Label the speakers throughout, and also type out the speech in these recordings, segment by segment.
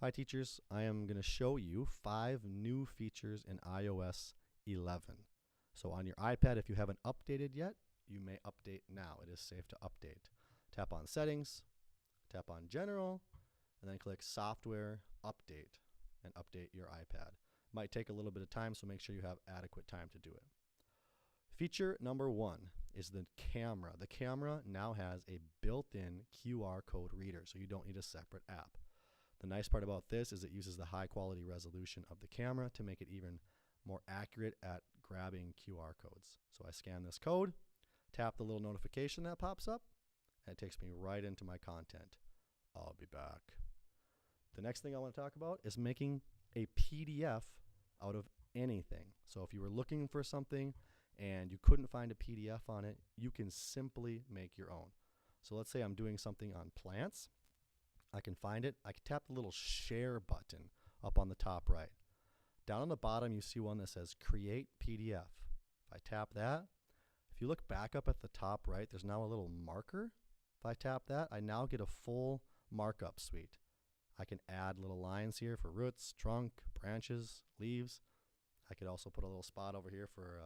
Speaker 1: Hi teachers, I am going to show you 5 new features in iOS 11. So on your iPad, if you haven't updated yet, you may update now. It is safe to update. Tap on Settings, tap on General, and then click Software Update and update your iPad. Might take a little bit of time, so make sure you have adequate time to do it. Feature number 1 is the camera. The camera now has a built-in QR code reader, so you don't need a separate app. The nice part about this is it uses the high quality resolution of the camera to make it even more accurate at grabbing QR codes. So I scan this code, tap the little notification that pops up, and it takes me right into my content. I'll be back. The next thing I want to talk about is making a PDF out of anything. So if you were looking for something and you couldn't find a PDF on it, you can simply make your own. So let's say I'm doing something on plants. I can find it. I can tap the little share button up on the top right. Down on the bottom, you see one that says Create PDF. If I tap that, if you look back up at the top right, there's now a little marker. If I tap that, I now get a full markup suite. I can add little lines here for roots, trunk, branches, leaves. I could also put a little spot over here for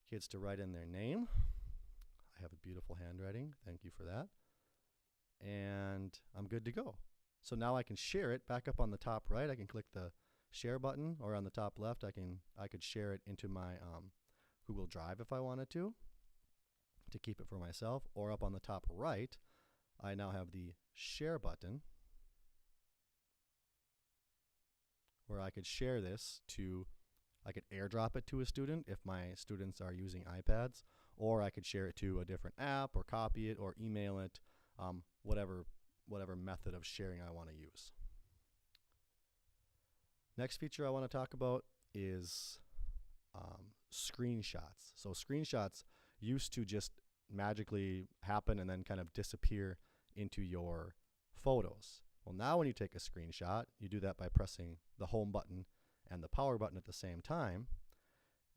Speaker 1: kids to write in their name. I have a beautiful handwriting. Thank you for that. And I'm good to go. So now I can share it back up on the top right. I can click the share button, or on the top left, I could share it into my Google Drive if I wanted to keep it for myself. Or up on the top right, I now have the share button where I could share this to, I could airdrop it to a student if my students are using iPads, or I could share it to a different app, or copy it, or email it. Whatever method of sharing I want to use. Next feature I want to talk about is screenshots. So screenshots used to just magically happen and then kind of disappear into your photos. Well, now when you take a screenshot, you do that by pressing the home button and the power button at the same time.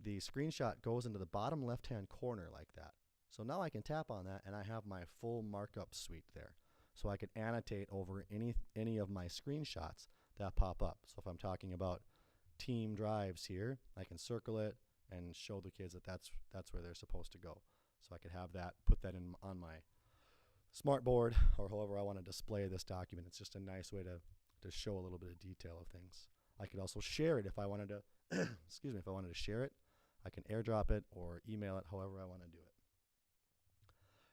Speaker 1: The screenshot goes into the bottom left-hand corner like that. So now I can tap on that and I have my full markup suite there. So I can annotate over any of my screenshots that pop up. So if I'm talking about team drives here, I can circle it and show the kids that that's where they're supposed to go. So I could have that, put that in on my smart board, or however I want to display this document. It's just a nice way to show a little bit of detail of things. I could also share it if I wanted to excuse me, if I wanted to share it. I can airdrop it or email it, however I want to do it.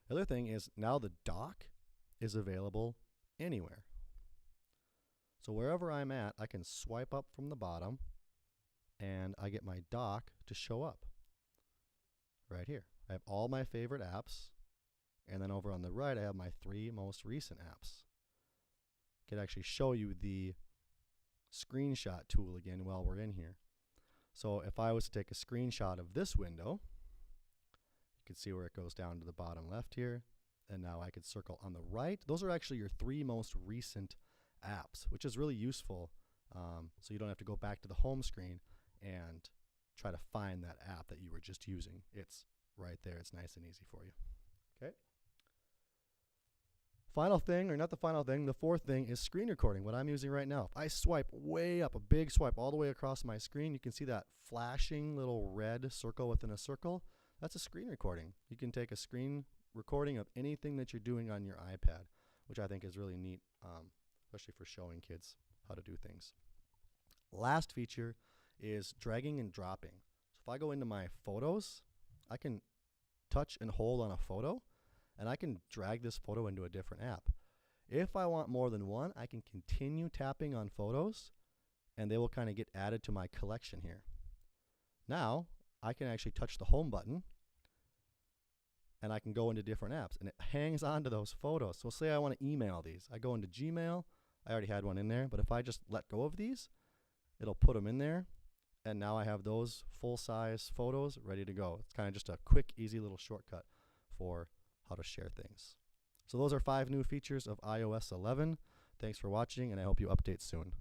Speaker 1: The other thing is now the dock is available anywhere. So wherever I'm at, I can swipe up from the bottom and I get my dock to show up right here. I have all my favorite apps, and then over on the right I have my 3 most recent apps. I could actually show you the screenshot tool again while we're in here. So if I was to take a screenshot of this window, you can see where it goes down to the bottom left here. And now I could circle on the right. Those are actually your 3 most recent apps, which is really useful. So you don't have to go back to the home screen and try to find that app that you were just using. It's right there. It's nice and easy for you. Okay. Final thing, or not the final thing, the 4th thing is screen recording, what I'm using right now. If I swipe way up, a big swipe all the way across my screen, you can see that flashing little red circle within a circle. That's a screen recording. You can take a screen recording of anything that you're doing on your iPad, which I think is really neat, especially for showing kids how to do things. Last feature is dragging and dropping. So if I go into my photos, I can touch and hold on a photo, and I can drag this photo into a different app. If I want more than one, I can continue tapping on photos, and they will kind of get added to my collection here. Now, I can actually touch the home button, and I can go into different apps, and it hangs on to those photos. So say I want to email these. I go into Gmail. I already had one in there, but if I just let go of these, it'll put them in there, and now I have those full-size photos ready to go. It's kind of just a quick, easy little shortcut for how to share things. So those are 5 new features of iOS 11. Thanks for watching, and I hope you update soon.